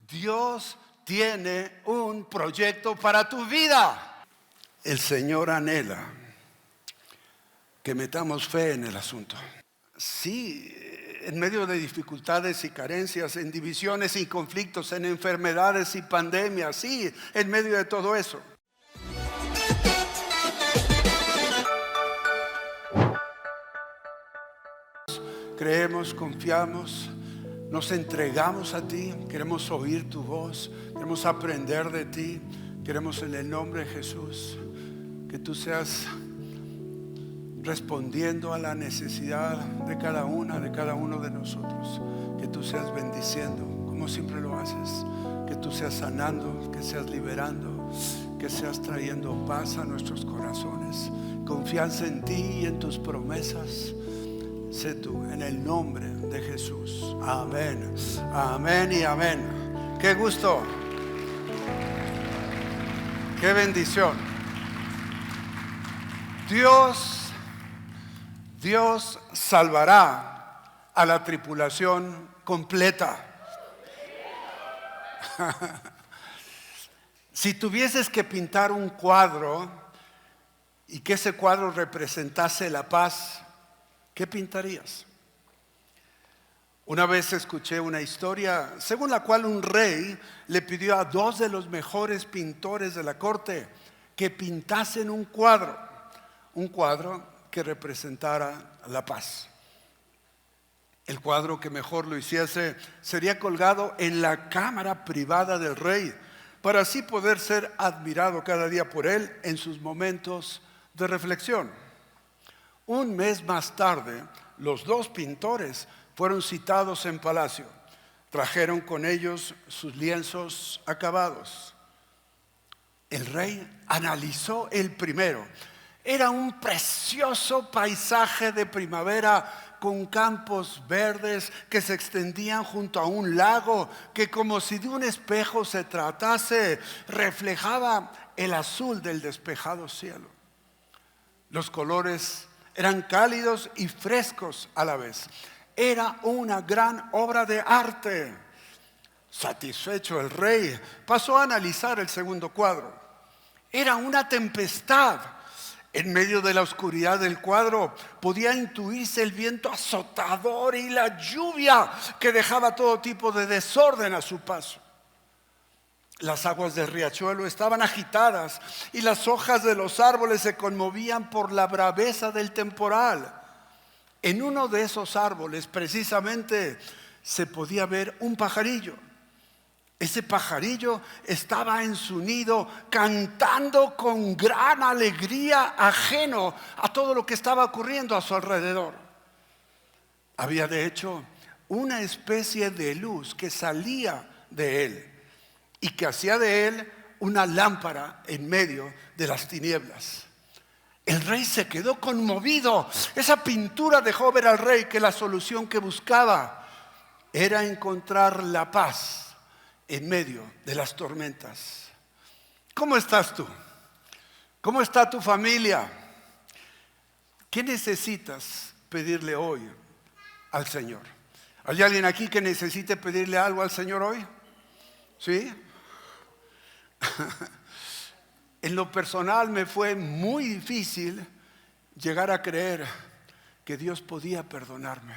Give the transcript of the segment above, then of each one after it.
Dios tiene un proyecto para tu vida. El Señor anhela que metamos fe en el asunto. Sí, en medio de dificultades y carencias, en divisiones y conflictos, en enfermedades y pandemias, sí, en medio de todo eso. Creemos, confiamos, nos entregamos a ti, queremos oír tu voz, queremos aprender de ti, queremos en el nombre de Jesús que tú seas respondiendo a la necesidad de cada una, de cada uno de nosotros, que tú seas bendiciendo como siempre lo haces, que tú seas sanando, que seas liberando, que seas trayendo paz a nuestros corazones, confianza en ti y en tus promesas. Sé tú, en el nombre de Jesús. Amén, amén y amén. Qué gusto, qué bendición. Dios salvará a la tripulación completa. Si tuvieses que pintar un cuadro y que ese cuadro representase la paz, ¿qué pintarías? Una vez escuché una historia según la cual un rey le pidió a dos de los mejores pintores de la corte que pintasen un cuadro que representara la paz. El cuadro que mejor lo hiciese sería colgado en la cámara privada del rey, para así poder ser admirado cada día por él en sus momentos de reflexión. Un mes más tarde, los dos pintores fueron citados en palacio. Trajeron con ellos sus lienzos acabados. El rey analizó el primero. Era un precioso paisaje de primavera con campos verdes que se extendían junto a un lago que, como si de un espejo se tratase, reflejaba el azul del despejado cielo. Los colores eran cálidos y frescos a la vez. Era una gran obra de arte. Satisfecho, el rey pasó a analizar el segundo cuadro. Era una tempestad. En medio de la oscuridad del cuadro podía intuirse el viento azotador y la lluvia que dejaba todo tipo de desorden a su paso. Las aguas del riachuelo estaban agitadas y las hojas de los árboles se conmovían por la braveza del temporal. En uno de esos árboles precisamente se podía ver un pajarillo. Ese pajarillo estaba en su nido cantando con gran alegría, ajeno a todo lo que estaba ocurriendo a su alrededor. Había de hecho una especie de luz que salía de él y que hacía de él una lámpara en medio de las tinieblas. El rey se quedó conmovido. Esa pintura dejó ver al rey que la solución que buscaba era encontrar la paz en medio de las tormentas. ¿Cómo estás tú? ¿Cómo está tu familia? ¿Qué necesitas pedirle hoy al Señor? ¿Hay alguien aquí que necesite pedirle algo al Señor hoy? ¿Sí? En lo personal me fue muy difícil llegar a creer que Dios podía perdonarme.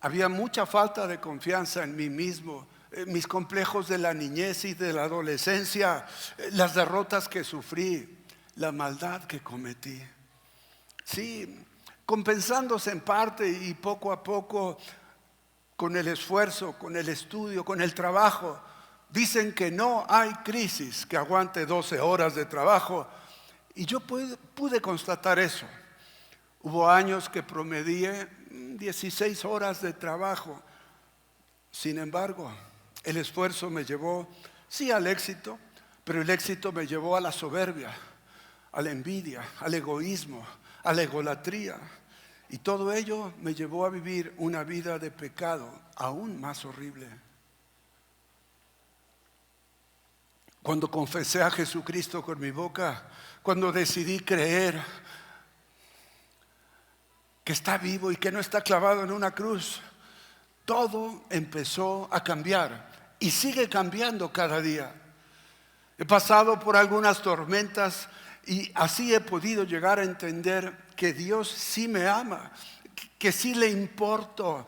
Había mucha falta de confianza en mí mismo, mis complejos de la niñez y de la adolescencia, las derrotas que sufrí, la maldad que cometí. Sí, compensándose en parte y poco a poco con el esfuerzo, con el estudio, con el trabajo. Dicen que no hay crisis que aguante 12 horas de trabajo y yo pude constatar eso. Hubo años que promedié 16 horas de trabajo. Sin embargo, el esfuerzo me llevó, sí, al éxito, pero el éxito me llevó a la soberbia, a la envidia, al egoísmo, a la egolatría. Y todo ello me llevó a vivir una vida de pecado aún más horrible. Cuando confesé a Jesucristo con mi boca, cuando decidí creer que está vivo y que no está clavado en una cruz, todo empezó a cambiar y sigue cambiando cada día. He pasado por algunas tormentas y así he podido llegar a entender que Dios sí me ama, que sí le importo,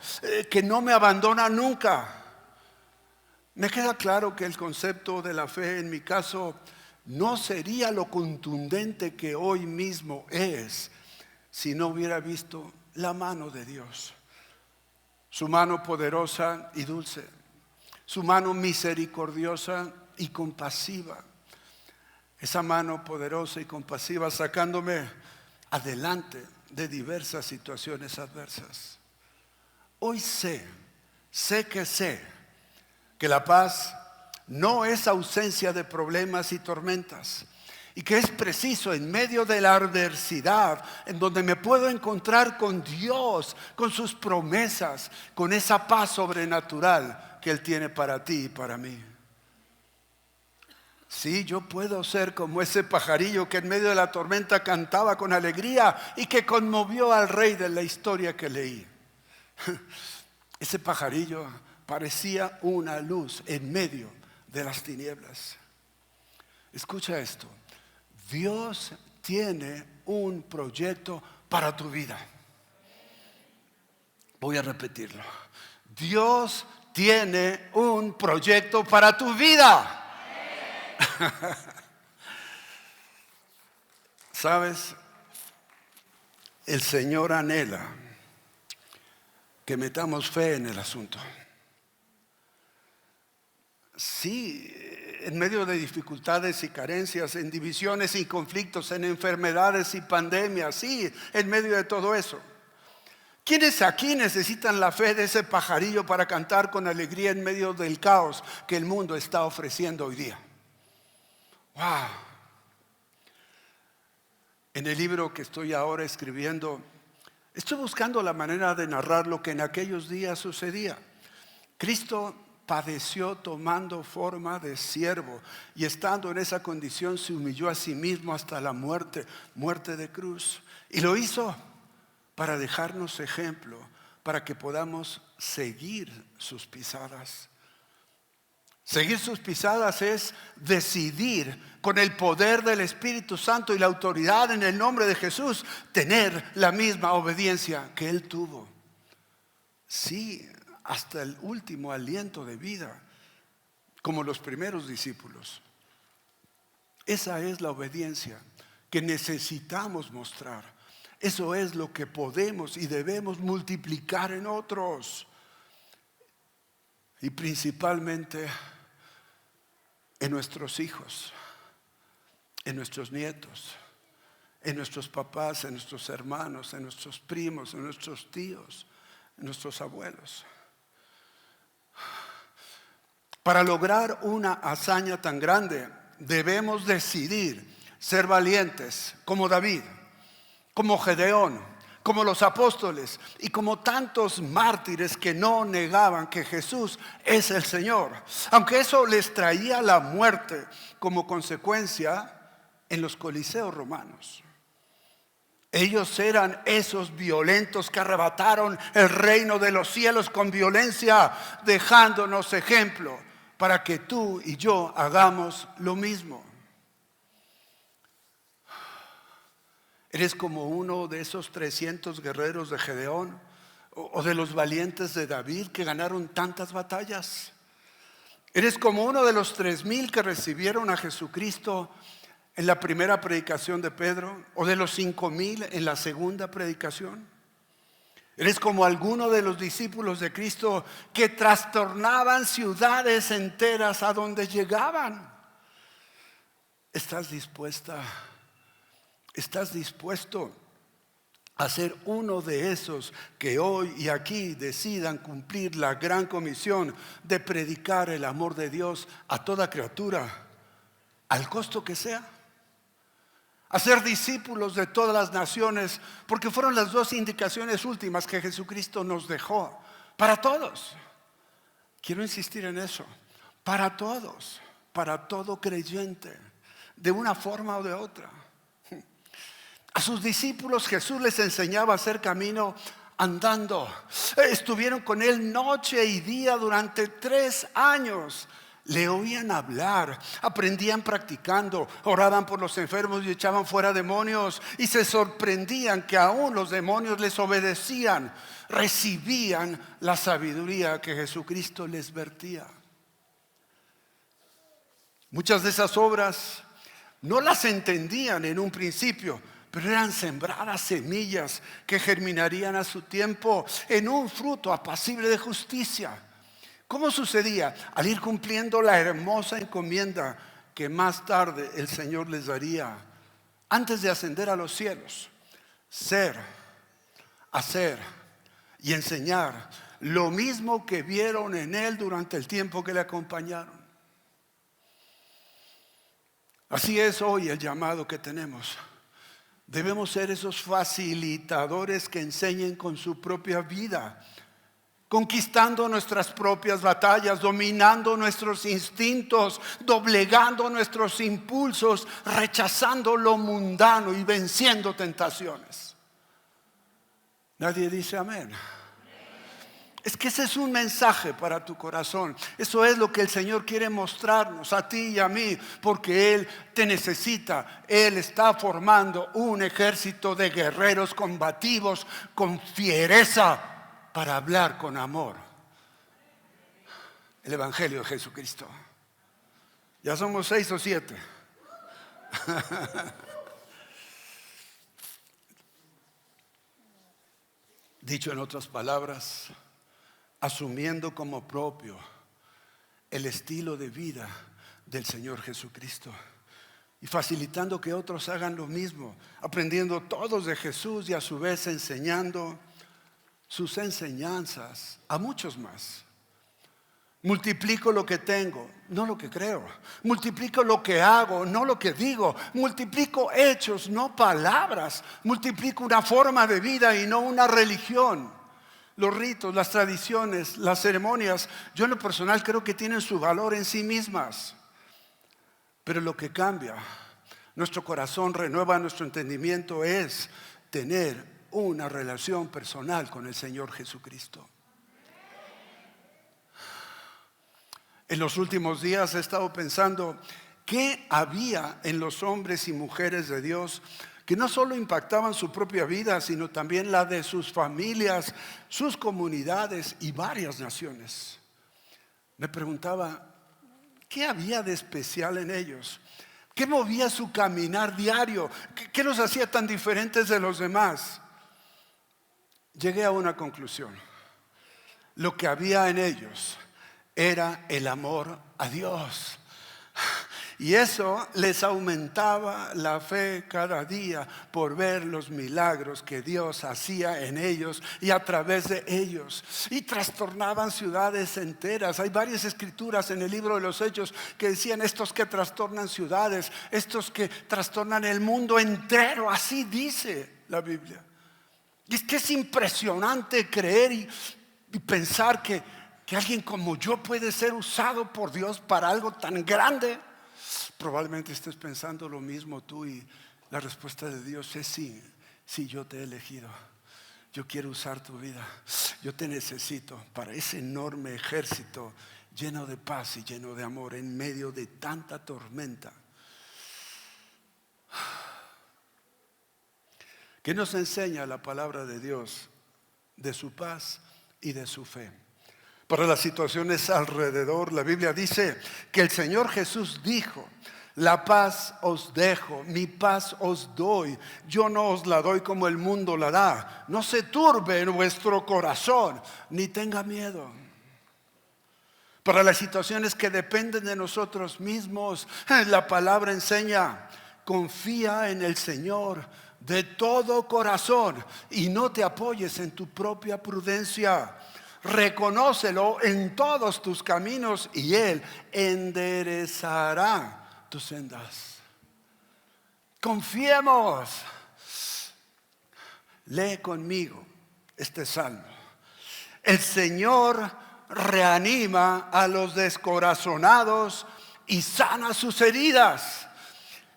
que no me abandona nunca. Me queda claro que el concepto de la fe en mi caso no sería lo contundente que hoy mismo es si no hubiera visto la mano de Dios, su mano poderosa y dulce, su mano misericordiosa y compasiva. Esa mano poderosa y compasiva sacándome adelante de diversas situaciones adversas. Hoy sé que la paz no es ausencia de problemas y tormentas, y que es preciso en medio de la adversidad, en donde me puedo encontrar con Dios, con sus promesas, con esa paz sobrenatural que Él tiene para ti y para mí. Sí, yo puedo ser como ese pajarillo que en medio de la tormenta cantaba con alegría y que conmovió al rey de la historia que leí. Ese pajarillo parecía una luz en medio de las tinieblas. Escucha esto. Dios tiene un proyecto para tu vida. Voy a repetirlo. Dios tiene un proyecto para tu vida. ¿Sabes? El Señor anhela que metamos fe en el asunto. Sí, en medio de dificultades y carencias, en divisiones y conflictos, en enfermedades y pandemias, sí, en medio de todo eso. ¿Quiénes aquí necesitan la fe de ese pajarillo para cantar con alegría en medio del caos que el mundo está ofreciendo hoy día? ¡Wow! En el libro que estoy ahora escribiendo, estoy buscando la manera de narrar lo que en aquellos días sucedía. Cristo padeció tomando forma de siervo y estando en esa condición se humilló a sí mismo hasta la muerte de cruz. Y lo hizo para dejarnos ejemplo, para que podamos seguir sus pisadas. Seguir sus pisadas es decidir con el poder del Espíritu Santo y la autoridad en el nombre de Jesús tener la misma obediencia que Él tuvo. Sí, hasta el último aliento de vida, como los primeros discípulos. Esa es la obediencia que necesitamos mostrar. Eso es lo que podemos y debemos multiplicar en otros. Y principalmente en nuestros hijos, en nuestros nietos, en nuestros papás, en nuestros hermanos, en nuestros primos, en nuestros tíos, en nuestros abuelos. Para lograr una hazaña tan grande, debemos decidir ser valientes como David, como Gedeón, como los apóstoles y como tantos mártires que no negaban que Jesús es el Señor, aunque eso les traía la muerte como consecuencia en los coliseos romanos. Ellos eran esos violentos que arrebataron el reino de los cielos con violencia, dejándonos ejemplo para que tú y yo hagamos lo mismo. ¿Eres como uno de esos 300 guerreros de Gedeón o de los valientes de David que ganaron tantas batallas? ¿Eres como uno de los 3,000 que recibieron a Jesucristo en la primera predicación de Pedro o de los 5,000 en la segunda predicación? ¿Eres como alguno de los discípulos de Cristo que trastornaban ciudades enteras a donde llegaban? ¿Estás dispuesto a ser uno de esos que hoy y aquí decidan cumplir la gran comisión de predicar el amor de Dios a toda criatura, al costo que sea? A ser discípulos de todas las naciones, porque fueron las 2 indicaciones últimas que Jesucristo nos dejó. Para todos. Quiero insistir en eso. Para todos. Para todo creyente. De una forma o de otra. A sus discípulos Jesús les enseñaba a hacer camino andando. Estuvieron con él noche y día durante 3 años. Le oían hablar, aprendían practicando, oraban por los enfermos y echaban fuera demonios. Y se sorprendían que aún los demonios les obedecían. Recibían la sabiduría que Jesucristo les vertía. Muchas de esas obras no las entendían en un principio, pero eran sembradas semillas que germinarían a su tiempo en un fruto apacible de justicia. ¿Cómo sucedía? Al ir cumpliendo la hermosa encomienda que más tarde el Señor les daría antes de ascender a los cielos: ser, hacer y enseñar lo mismo que vieron en Él durante el tiempo que le acompañaron. Así es hoy el llamado que tenemos. Debemos ser esos facilitadores que enseñen con su propia vida, conquistando nuestras propias batallas, dominando nuestros instintos, doblegando nuestros impulsos, rechazando lo mundano y venciendo tentaciones. Nadie dice amén. Es que ese es un mensaje para tu corazón. Eso es lo que el Señor quiere mostrarnos a ti y a mí, porque Él te necesita. Él está formando un ejército de guerreros combativos con fiereza para hablar con amor el Evangelio de Jesucristo. Ya somos 6 o 7. Dicho en otras palabras, asumiendo como propio el estilo de vida del Señor Jesucristo y facilitando que otros hagan lo mismo, aprendiendo todos de Jesús y a su vez enseñando sus enseñanzas a muchos más. Multiplico lo que tengo, no lo que creo. Multiplico lo que hago, no lo que digo. Multiplico hechos, no palabras. Multiplico una forma de vida y no una religión. Los ritos, las tradiciones, las ceremonias, yo en lo personal creo que tienen su valor en sí mismas. Pero lo que cambia nuestro corazón, renueva nuestro entendimiento, es tener una relación personal con el Señor Jesucristo. En los últimos días he estado pensando qué había en los hombres y mujeres de Dios que no solo impactaban su propia vida, sino también la de sus familias, sus comunidades y varias naciones. Me preguntaba, ¿qué había de especial en ellos? ¿Qué movía su caminar diario? ¿Qué los hacía tan diferentes de los demás? Llegué a una conclusión. Lo que había en ellos era el amor a Dios. Y eso les aumentaba la fe cada día por ver los milagros que Dios hacía en ellos y a través de ellos. Y trastornaban ciudades enteras. Hay varias escrituras en el libro de los Hechos que decían: estos que trastornan ciudades, estos que trastornan el mundo entero. Así dice la Biblia. Y es que es impresionante creer y pensar que alguien como yo puede ser usado por Dios para algo tan grande. Probablemente estés pensando lo mismo tú, y la respuesta de Dios es sí. Sí, yo te he elegido. Yo quiero usar tu vida. Yo te necesito para ese enorme ejército lleno de paz y lleno de amor en medio de tanta tormenta. ¿Qué nos enseña la palabra de Dios de su paz y de su fe? Para las situaciones alrededor, la Biblia dice que el Señor Jesús dijo: la paz os dejo, mi paz os doy. Yo no os la doy como el mundo la da. No se turbe vuestro corazón, ni tenga miedo. Para las situaciones que dependen de nosotros mismos, la palabra enseña: confía en el Señor de todo corazón y no te apoyes en tu propia prudencia. Reconócelo en todos tus caminos y Él enderezará tus sendas. Confiemos. Lee conmigo este salmo. El Señor reanima a los descorazonados y sana sus heridas.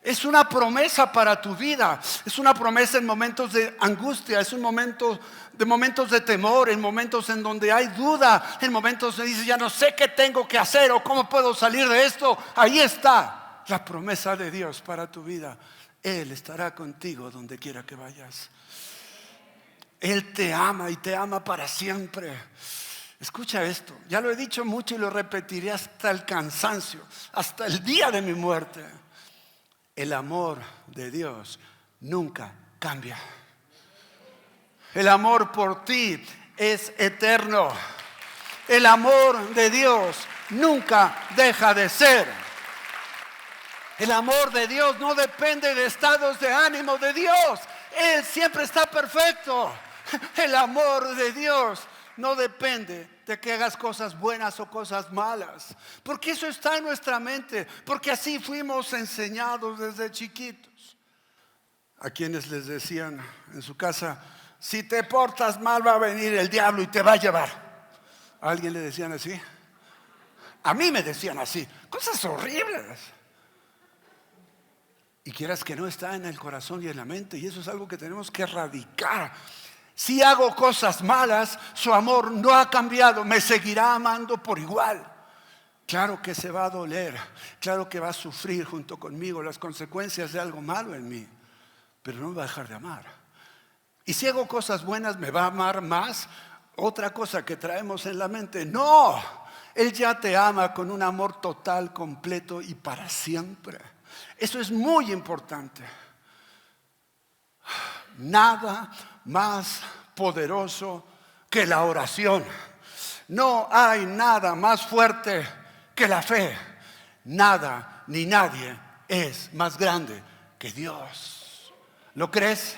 Es una promesa para tu vida. Es una promesa en momentos de angustia. Es un momento de momentos de temor. En momentos en donde hay duda. En momentos donde dices, ya no sé qué tengo que hacer o cómo puedo salir de esto. Ahí está la promesa de Dios para tu vida. Él estará contigo donde quiera que vayas. Él te ama y te ama para siempre. Escucha esto. Ya lo he dicho mucho y lo repetiré hasta el cansancio. Hasta el día de mi muerte. El amor de Dios nunca cambia. El amor por ti es eterno. El amor de Dios nunca deja de ser. El amor de Dios no depende de estados de ánimo de Dios. Él siempre está perfecto. El amor de Dios no depende de que hagas cosas buenas o cosas malas, porque eso está en nuestra mente, porque así fuimos enseñados desde chiquitos. A quienes les decían en su casa, si te portas mal va a venir el diablo y te va a llevar. ¿A alguien le decían así? A mí me decían así, cosas horribles. Y quieras que no, está en el corazón y en la mente, y eso es algo que tenemos que erradicar. Si hago cosas malas, su amor no ha cambiado, me seguirá amando por igual. Claro que se va a doler, claro que va a sufrir junto conmigo las consecuencias de algo malo en mí, pero no me va a dejar de amar. Y si hago cosas buenas, ¿me va a amar más? Otra cosa que traemos en la mente, no, Él ya te ama con un amor total, completo y para siempre. Eso es muy importante. Nada más poderoso que la oración. No hay nada más fuerte que la fe. Nada ni nadie es más grande que Dios. ¿Lo crees?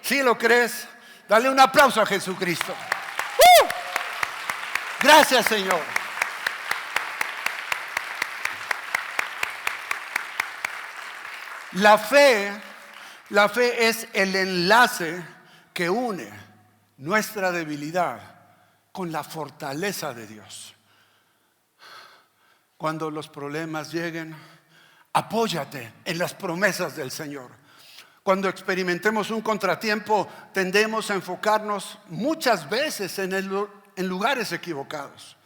¿Sí lo crees? Dale un aplauso a Jesucristo. Gracias, Señor. La fe es el enlace que une nuestra debilidad con la fortaleza de Dios. Cuando los problemas lleguen, apóyate en las promesas del Señor. Cuando experimentemos un contratiempo, tendemos a enfocarnos muchas veces en lugares equivocados.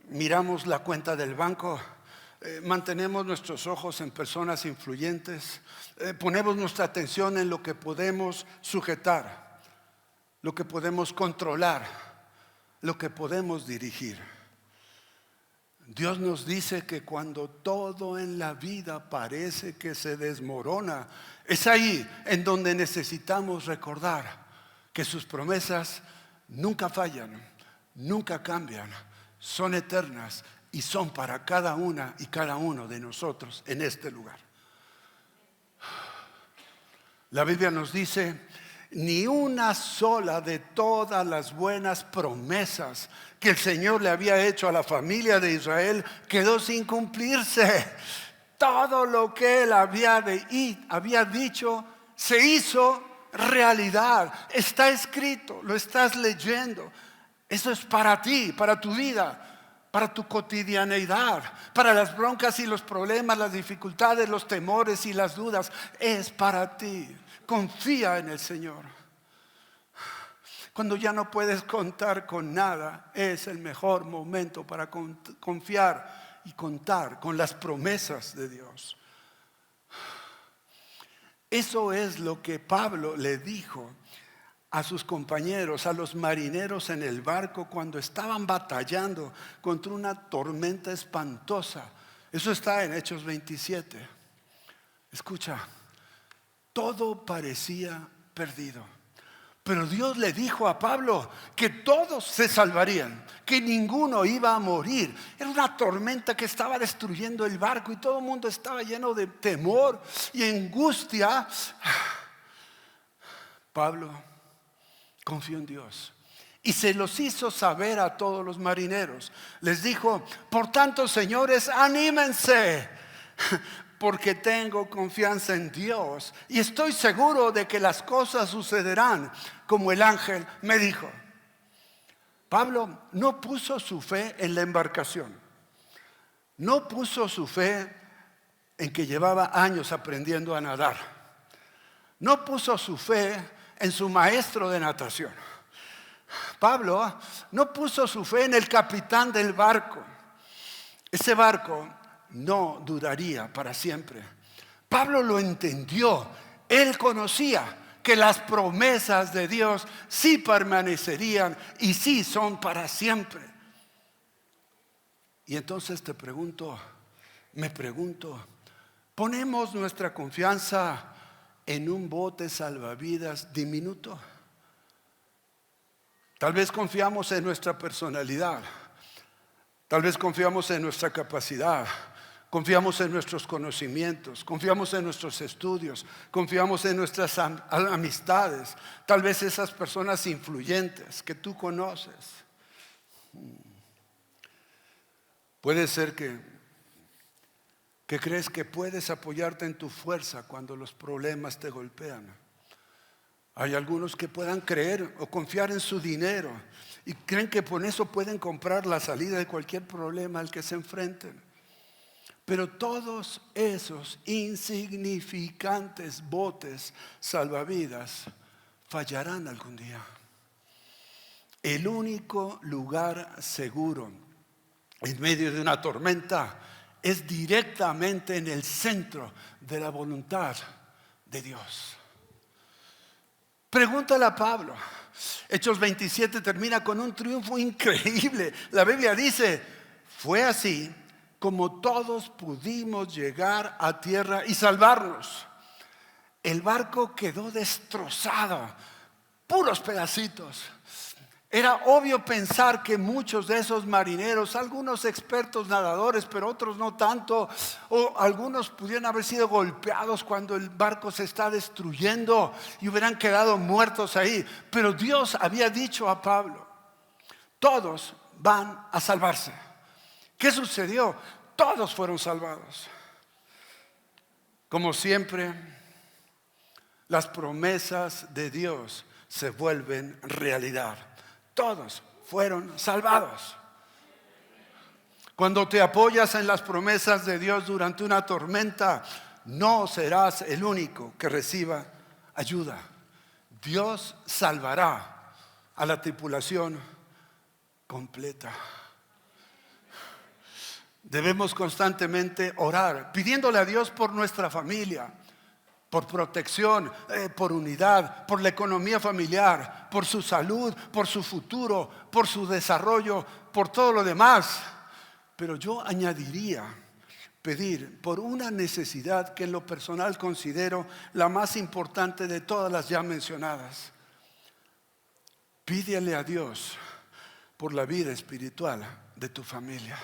Miramos la cuenta del banco. Mantenemos nuestros ojos en personas influyentes, ponemos nuestra atención en lo que podemos sujetar, lo que podemos controlar, lo que podemos dirigir. Dios nos dice que cuando todo en la vida parece que se desmorona, es ahí en donde necesitamos recordar que sus promesas nunca fallan, nunca cambian, son eternas y son para cada una y cada uno de nosotros en este lugar. La Biblia nos dice, ni una sola de todas las buenas promesas que el Señor le había hecho a la familia de Israel quedó sin cumplirse. Todo lo que Él había dicho se hizo realidad. Está escrito, lo estás leyendo. Eso es para ti, para tu vida, para tu cotidianeidad, para las broncas y los problemas, las dificultades, los temores y las dudas. Es para ti. Confía en el Señor. Cuando ya no puedes contar con nada, es el mejor momento para confiar y contar con las promesas de Dios. Eso es lo que Pablo le dijo a sus compañeros, a los marineros en el barco cuando estaban batallando contra una tormenta espantosa. Eso está en Hechos 27. Escucha, todo parecía perdido, pero Dios le dijo a Pablo que todos se salvarían, que ninguno iba a morir. Era una tormenta que estaba destruyendo el barco y todo el mundo estaba lleno de temor y angustia. Pablo confió en Dios y se los hizo saber a todos los marineros. Les dijo, por tanto, señores, anímense, porque tengo confianza en Dios y estoy seguro de que las cosas sucederán como el ángel me dijo. Pablo no puso su fe en la embarcación, no puso su fe en que llevaba años aprendiendo a nadar. No puso su fe en su maestro de natación. Pablo no puso su fe en el capitán del barco. Ese barco no duraría para siempre. Pablo lo entendió. Él conocía que las promesas de Dios sí permanecerían y sí son para siempre. Y entonces me pregunto, ¿ponemos nuestra confianza en un bote salvavidas diminuto? Tal vez confiamos en nuestra personalidad, tal vez confiamos en nuestra capacidad, confiamos en nuestros conocimientos, confiamos en nuestros estudios, confiamos en nuestras amistades, tal vez esas personas influyentes que tú conoces. Puede ser que crees que puedes apoyarte en tu fuerza cuando los problemas te golpean. Hay algunos que puedan creer o confiar en su dinero y creen que con eso pueden comprar la salida de cualquier problema al que se enfrenten. Pero todos esos insignificantes botes salvavidas fallarán algún día. El único lugar seguro en medio de una tormenta es directamente en el centro de la voluntad de Dios. Pregúntale a Pablo. Hechos 27 termina con un triunfo increíble. La Biblia dice, fue así como todos pudimos llegar a tierra y salvarnos. El barco quedó destrozado, puros pedacitos. Era obvio pensar que muchos de esos marineros, algunos expertos nadadores, pero otros no tanto, o algunos pudieran haber sido golpeados cuando el barco se está destruyendo y hubieran quedado muertos ahí. Pero Dios había dicho a Pablo, todos van a salvarse. ¿Qué sucedió? Todos fueron salvados. Como siempre, las promesas de Dios se vuelven realidad. Todos fueron salvados. Cuando te apoyas en las promesas de Dios durante una tormenta, no serás el único que reciba ayuda. Dios salvará a la tripulación completa. Debemos constantemente orar, pidiéndole a Dios por nuestra familia, por protección, por unidad, por la economía familiar, por su salud, por su futuro, por su desarrollo, por todo lo demás. Pero yo añadiría pedir por una necesidad que en lo personal considero la más importante de todas las ya mencionadas. Pídele a Dios por la vida espiritual de tu familia.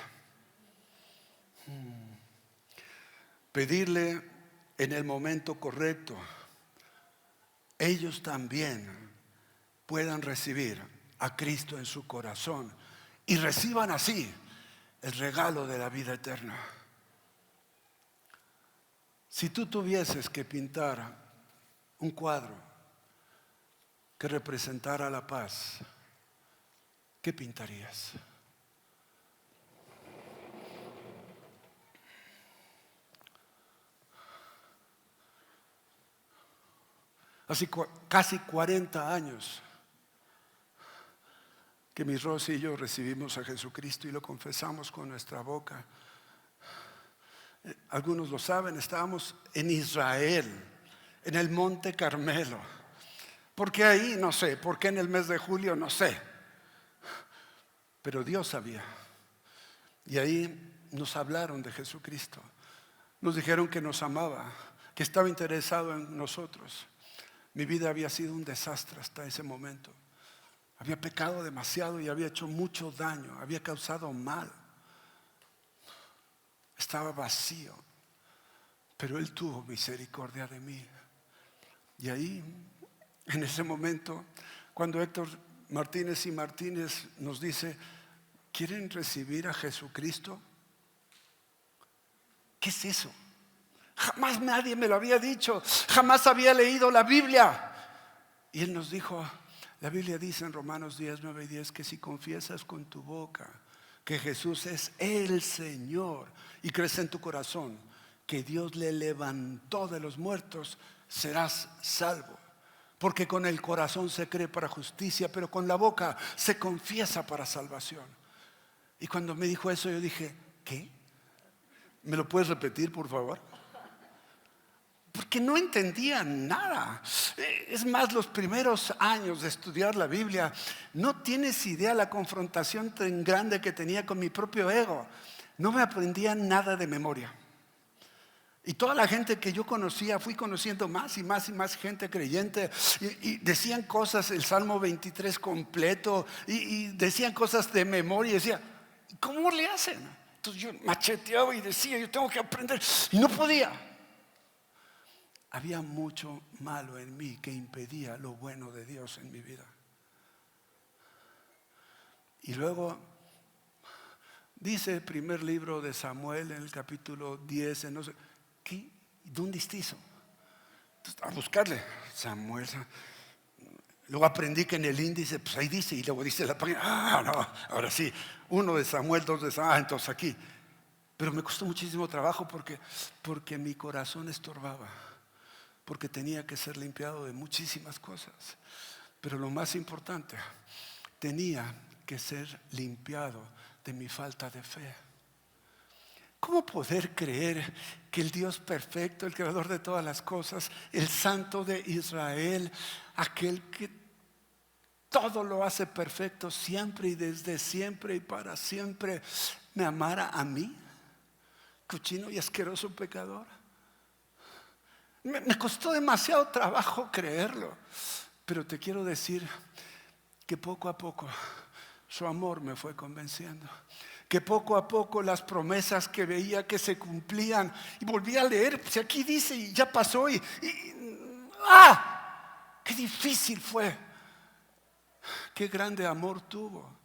Pedirle en el momento correcto, ellos también puedan recibir a Cristo en su corazón y reciban así el regalo de la vida eterna. Si tú tuvieses que pintar un cuadro que representara la paz, ¿qué pintarías? Hace casi 40 años que mi Rosy y yo recibimos a Jesucristo y lo confesamos con nuestra boca. Algunos lo saben, estábamos en Israel, en el Monte Carmelo. ¿Por qué ahí? No sé. ¿Por qué en el mes de julio? No sé. Pero Dios sabía. Y ahí nos hablaron de Jesucristo. Nos dijeron que nos amaba, que estaba interesado en nosotros. Mi vida había sido un desastre hasta ese momento. Había pecado demasiado y había hecho mucho daño, había causado mal. Estaba vacío, pero Él tuvo misericordia de mí. Y ahí, en ese momento, cuando Héctor Martínez y Martínez nos dice, ¿quieren recibir a Jesucristo? ¿Qué es eso? Jamás nadie me lo había dicho, jamás había leído la Biblia. Y Él nos dijo, la Biblia dice en Romanos 10, 9 y 10 que si confiesas con tu boca que Jesús es el Señor y crees en tu corazón que Dios le levantó de los muertos, serás salvo. Porque con el corazón se cree para justicia, pero con la boca se confiesa para salvación. Y cuando me dijo eso, yo dije, ¿qué? ¿Me lo puedes repetir, por favor? Porque no entendía nada. Es más, los primeros años de estudiar la Biblia, no tienes idea la confrontación tan grande que tenía con mi propio ego. No me aprendía nada de memoria. Y toda la gente que yo conocía, fui conociendo más y más y más gente creyente, y decían cosas, el Salmo 23 completo, y decían cosas de memoria, y decía, ¿cómo le hacen? Entonces yo macheteaba y decía, yo tengo que aprender, y no podía. Había mucho malo en mí que impedía lo bueno de Dios en mi vida. Y luego dice el primer libro de Samuel en el capítulo 10, no sé, ¿qué? ¿Dónde está eso? Entonces, a buscarle, Samuel. Luego aprendí que en el índice, pues ahí dice, y luego dice la página, no, ahora sí, 1 de Samuel, 2 de Samuel, entonces aquí. Pero me costó muchísimo trabajo porque mi corazón estorbaba, porque tenía que ser limpiado de muchísimas cosas. Pero lo más importante, tenía que ser limpiado de mi falta de fe. ¿Cómo poder creer que el Dios perfecto, el creador de todas las cosas, el Santo de Israel, aquel que todo lo hace perfecto siempre y desde siempre y para siempre, me amara a mí, cochino y asqueroso pecador? Me costó demasiado trabajo creerlo, pero te quiero decir que poco a poco su amor me fue convenciendo. Que poco a poco las promesas que veía que se cumplían, y volví a leer, pues aquí dice y ya pasó, qué difícil fue, qué grande amor tuvo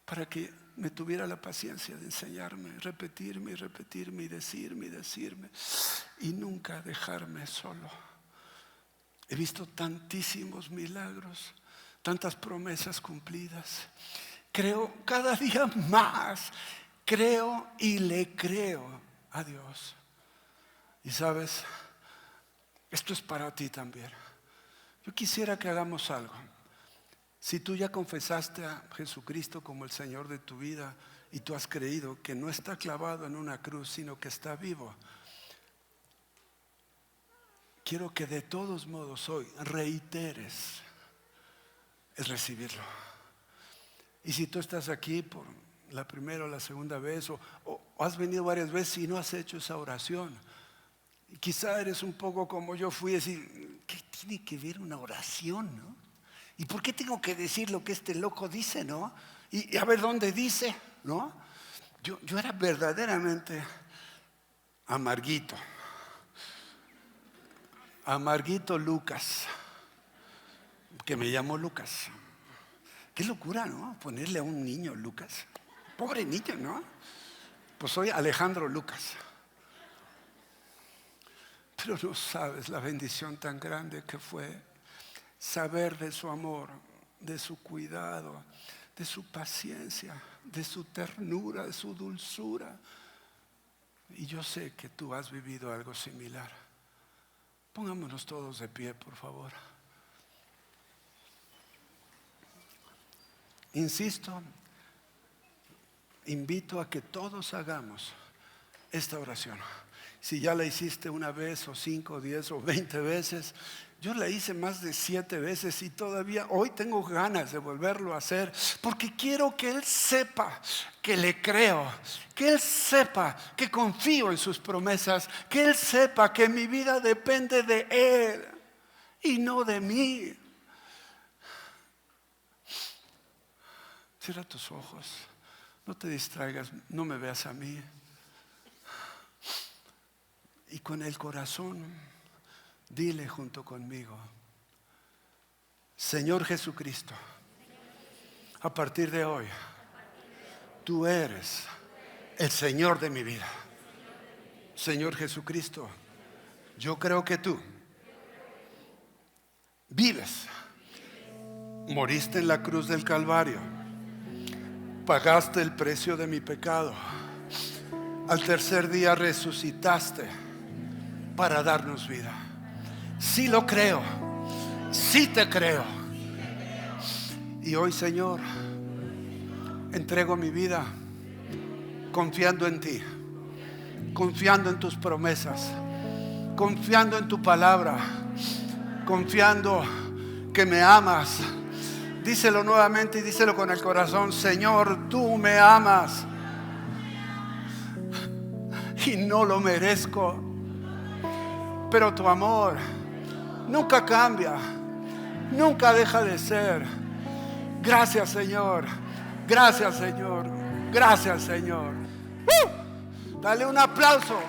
para que me tuviera la paciencia de enseñarme, repetirme y repetirme y decirme y nunca dejarme solo. He visto tantísimos milagros, tantas promesas cumplidas. Creo cada día más, creo y le creo a Dios. Y sabes, esto es para ti también. Yo quisiera que hagamos algo. Si tú ya confesaste a Jesucristo como el Señor de tu vida y tú has creído que no está clavado en una cruz, sino que está vivo, quiero que de todos modos hoy reiteres el recibirlo. Y si tú estás aquí por la primera o la segunda vez, o has venido varias veces y no has hecho esa oración, y quizá eres un poco como yo fui, decir, ¿qué tiene que ver una oración, no? ¿Y por qué tengo que decir lo que este loco dice, no? Y a ver dónde dice, ¿no? Yo era verdaderamente amarguito Lucas, que me llamo Lucas. Qué locura, ¿no? Ponerle a un niño Lucas. Pobre niño, ¿no? Pues soy Alejandro Lucas. Pero no sabes la bendición tan grande que fue saber de su amor, de su cuidado, de su paciencia, de su ternura, de su dulzura. Y yo sé que tú has vivido algo similar. Pongámonos todos de pie, por favor. Insisto, invito a que todos hagamos esta oración. Si ya la hiciste una vez o 5 o 10 o 20 veces, yo la hice más de 7 veces y todavía hoy tengo ganas de volverlo a hacer, porque quiero que Él sepa que le creo, que Él sepa que confío en sus promesas, que Él sepa que mi vida depende de Él y no de mí. Cierra tus ojos, no te distraigas, no me veas a mí. Y con el corazón, dile junto conmigo: Señor Jesucristo, a partir de hoy, tú eres el Señor de mi vida. Señor Jesucristo, yo creo que tú vives, moriste en la cruz del Calvario, pagaste el precio de mi pecado, al tercer día resucitaste para darnos vida. Sí lo creo, sí te creo. Y hoy, Señor, entrego mi vida confiando en ti, confiando en tus promesas, confiando en tu palabra, confiando que me amas. Díselo nuevamente y díselo con el corazón: Señor, tú me amas y no lo merezco, pero tu amor nunca cambia, nunca deja de ser. Gracias, Señor. Gracias, Señor. Gracias, Señor. Dale un aplauso.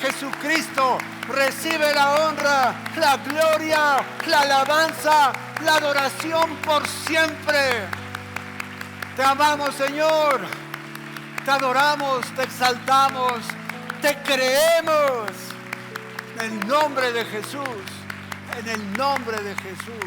Jesucristo recibe la honra, la gloria, la alabanza, la adoración por siempre. Te amamos, Señor. Te adoramos, te exaltamos, te creemos. En el nombre de Jesús. En el nombre de Jesús.